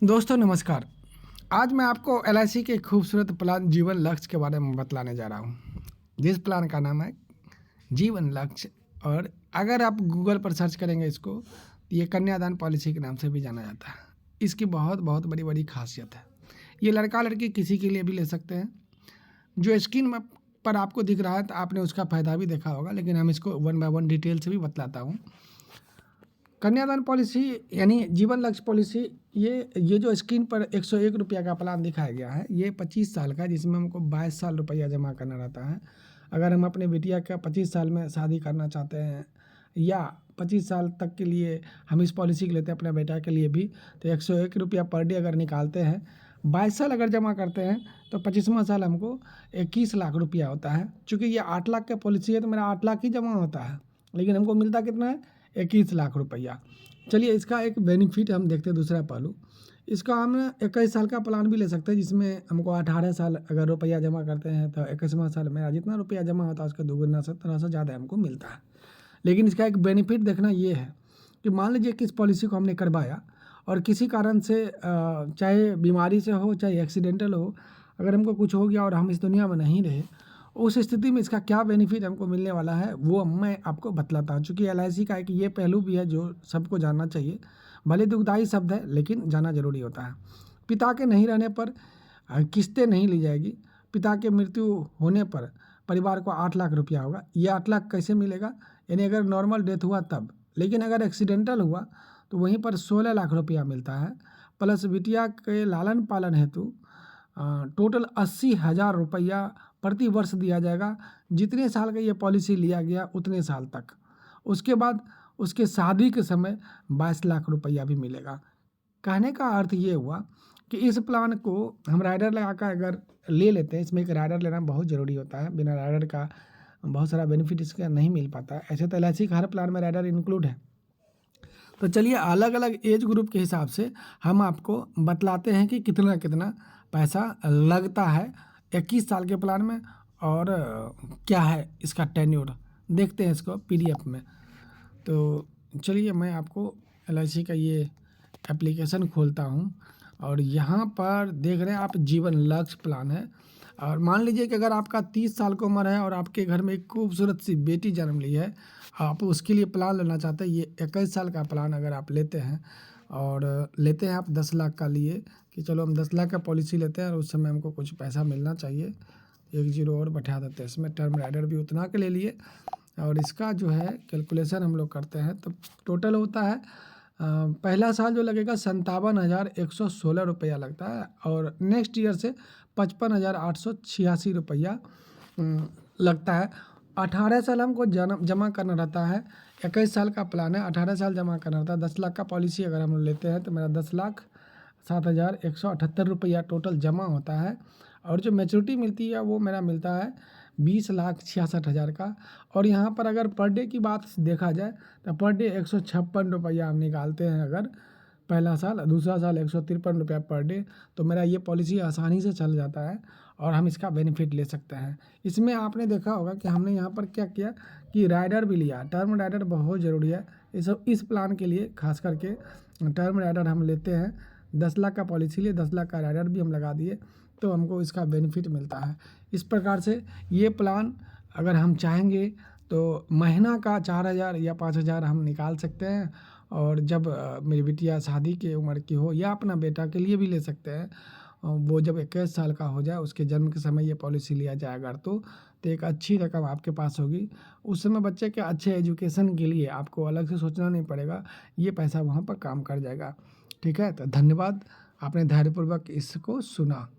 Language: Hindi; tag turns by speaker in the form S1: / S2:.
S1: दोस्तों नमस्कार। आज मैं आपको एलआईसी के खूबसूरत प्लान जीवन लक्ष्य के बारे में बतलाने जा रहा हूँ। जिस प्लान का नाम है जीवन लक्ष्य, और अगर आप गूगल पर सर्च करेंगे इसको तो ये कन्यादान पॉलिसी के नाम से भी जाना जाता है। इसकी बहुत बहुत बड़ी बड़ी खासियत है। ये लड़का लड़की किसी के लिए भी ले सकते हैं। जो स्क्रीन में पर आपको दिख रहा है तो आपने उसका फ़ायदा भी देखा होगा, लेकिन हम इसको वन बाय वन डिटेल से भी बतलाता हूँ। कन्यादान पॉलिसी यानी जीवन लक्ष्य पॉलिसी, ये जो स्क्रीन पर 101 रुपया का प्लान दिखाया गया है, ये 25 साल का, जिसमें हमको 22 साल रुपया जमा करना रहता है। अगर हम अपने बिटिया का 25 साल में शादी करना चाहते हैं या 25 साल तक के लिए हम इस पॉलिसी के लेते हैं अपने बेटा के लिए भी, तो 101 रुपया पर डे अगर निकालते हैं, 22 साल अगर जमा करते हैं तो 25वां साल हमको 21 लाख रुपया होता है। चूँकि ये 8 लाख का पॉलिसी है तो मेरा 8 लाख ही जमा होता है, लेकिन हमको मिलता कितना है, 21 लाख रुपया। चलिए इसका एक बेनिफिट हम देखते हैं, दूसरा पहलू। इसका हम 21 साल का प्लान भी ले सकते हैं, जिसमें हमको 18 साल अगर रुपया जमा करते हैं तो 21वां साल मेरा जितना रुपया जमा होता है उसका दोगुना से तरह से ज़्यादा हमको मिलता है। लेकिन इसका एक बेनिफिट देखना ये है कि मान लीजिए कि इस पॉलिसी को हमने करवाया और किसी कारण से चाहे बीमारी से हो चाहे एक्सीडेंटल हो, अगर हमको कुछ हो गया और हम इस दुनिया में नहीं रहे, उस स्थिति में इसका क्या बेनिफिट हमको मिलने वाला है वो मैं आपको बतलाता हूँ। चूँकि एलआईसी का एक ये पहलू भी है जो सबको जानना चाहिए। भले दुखदायी शब्द है लेकिन जाना जरूरी होता है। पिता के नहीं रहने पर किस्तें नहीं ली जाएगी। पिता के मृत्यु होने पर परिवार को 8 लाख रुपया होगा। ये 8 लाख कैसे मिलेगा, यानी अगर नॉर्मल डेथ हुआ तब, लेकिन अगर एक्सीडेंटल हुआ तो वहीं पर 16 लाख रुपया मिलता है। प्लस बिटिया के लालन पालन हेतु टोटल 80,000 रुपया प्रति वर्ष दिया जाएगा। जितने साल का ये पॉलिसी लिया गया उतने साल तक। उसके बाद उसके शादी के समय 22 लाख रुपया भी मिलेगा। कहने का अर्थ ये हुआ कि इस प्लान को हम राइडर लगा कर अगर ले लेते हैं, इसमें एक राइडर लेना बहुत ज़रूरी होता है। बिना राइडर का बहुत सारा बेनिफिट इसका नहीं मिल पाता है। ऐसे तो एलआईसी का हर प्लान में राइडर इंक्लूड है। तो चलिए अलग अलग एज ग्रुप के हिसाब से हम आपको बतलाते हैं कि कितना कितना पैसा लगता है 21 साल के प्लान में, और क्या है इसका टेन्योर। देखते हैं इसको पीडीएफ में। तो चलिए मैं आपको एलआईसी का ये एप्लीकेशन खोलता हूँ, और यहाँ पर देख रहे हैं आप जीवन लक्ष्य प्लान है। और मान लीजिए कि अगर आपका 30 साल की उम्र है और आपके घर में एक खूबसूरत सी बेटी जन्म ली है, आप उसके लिए प्लान लेना चाहते हैं। ये 21 साल का प्लान अगर आप लेते हैं, और लेते हैं आप 10 लाख का लिए कि चलो हम 10 लाख का पॉलिसी लेते हैं और उस समय हमको कुछ पैसा मिलना चाहिए, एक जीरो और बैठा देते हैं इसमें। टर्म राइडर भी उतना के ले लिए, और इसका जो है कैलकुलेशन हम लोग करते हैं तो टोटल होता है पहला साल जो लगेगा 57,116 रुपया लगता है, और नेक्स्ट ईयर से 55,886 रुपया लगता है। 18 साल हमको जमा करना रहता है। 21 साल का प्लान है, 18 साल जमा करना रहता है। 10 लाख का पॉलिसी अगर हम लेते हैं तो मेरा 10,07,178 रुपया टोटल जमा होता है, और जो मैच्योरिटी मिलती है वो मेरा मिलता है 20,66,000 का। और यहाँ पर अगर पर डे की बात देखा जाए तो पर डे 156 रुपया हम निकालते हैं अगर पहला साल, दूसरा साल 153 रुपया पर डे, तो मेरा ये पॉलिसी आसानी से चल जाता है और हम इसका बेनिफिट ले सकते हैं। इसमें आपने देखा होगा कि हमने यहाँ पर क्या किया कि राइडर भी लिया। टर्म राइडर बहुत ज़रूरी है इस प्लान के लिए, खास करके टर्म राइडर हम लेते हैं। 10 लाख का पॉलिसी लिए 10 लाख का राइडर भी हम लगा दिए तो हमको इसका बेनिफिट मिलता है। इस प्रकार से ये प्लान अगर हम चाहेंगे तो महीना का 4,000 या 5,000 हम निकाल सकते हैं, और जब मेरी बिटिया शादी की उम्र की हो या अपना बेटा के लिए भी ले सकते हैं। वो जब 21 साल का हो जाए, उसके जन्म के समय ये पॉलिसी लिया जाए अगर तो एक अच्छी रकम आपके पास होगी। उस समय बच्चे के अच्छे एजुकेशन के लिए आपको अलग से सोचना नहीं पड़ेगा, ये पैसा वहाँ पर काम कर जाएगा। ठीक है, तो धन्यवाद, आपने धैर्यपूर्वक इसको सुना।